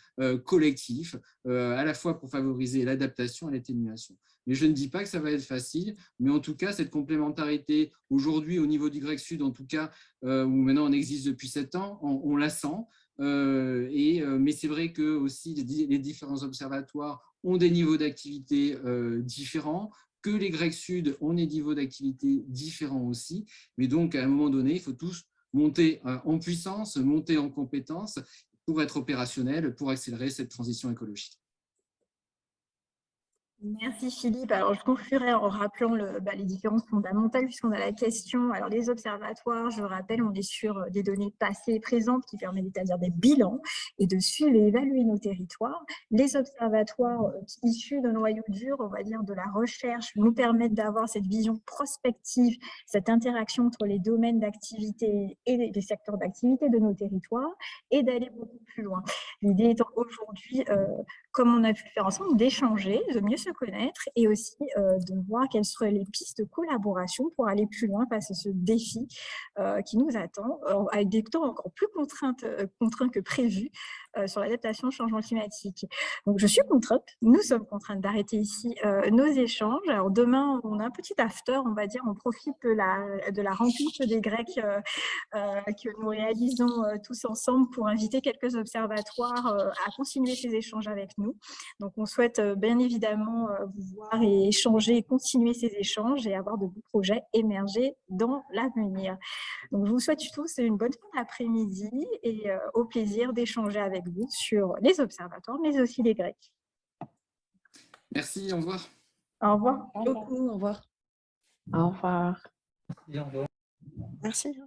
collectif, à la fois pour favoriser l'adaptation et l'atténuation. Mais je ne dis pas que ça va être facile, mais en tout cas, cette complémentarité, aujourd'hui, au niveau du Grec Sud, en tout cas, où maintenant on existe depuis 7 ans, on la sent. Mais c'est vrai que aussi les différents observatoires ont des niveaux d'activité différents, que les Grecs Sud ont des niveaux d'activité différents aussi. Mais donc, à un moment donné, il faut tous monter en puissance, monter en compétences pour être opérationnel, pour accélérer cette transition écologique. Merci Philippe. Alors, je conclurai en rappelant les différences fondamentales puisqu'on a la question. Alors, les observatoires, je rappelle, on est sur des données passées et présentes qui permettent d'établir des bilans et de suivre et évaluer nos territoires. Les observatoires issus d'un noyau dur, on va dire, de la recherche, nous permettent d'avoir cette vision prospective, cette interaction entre les domaines d'activité et les secteurs d'activité de nos territoires et d'aller beaucoup plus loin. L'idée étant aujourd'hui, comme on a pu le faire ensemble, d'échanger, de mieux se connaître et aussi de voir quelles seraient les pistes de collaboration pour aller plus loin face à ce défi qui nous attend, avec des temps encore plus contraints que prévu sur l'adaptation au changement climatique. Donc, je suis contrainte, nous sommes contraintes d'arrêter ici nos échanges. Alors, demain, on a un petit after, on va dire, on profite de la rencontre des Grecs que nous réalisons tous ensemble pour inviter quelques observatoires à continuer ces échanges avec nous. Donc, on souhaite bien évidemment vous voir et échanger, continuer ces échanges et avoir de beaux projets émerger dans l'avenir. Donc, je vous souhaite tous une bonne fin d'après-midi et au plaisir d'échanger avec vous sur les observatoires, mais aussi les Grecs. Merci, au revoir. Au revoir. Beaucoup, au revoir. Au revoir. Merci.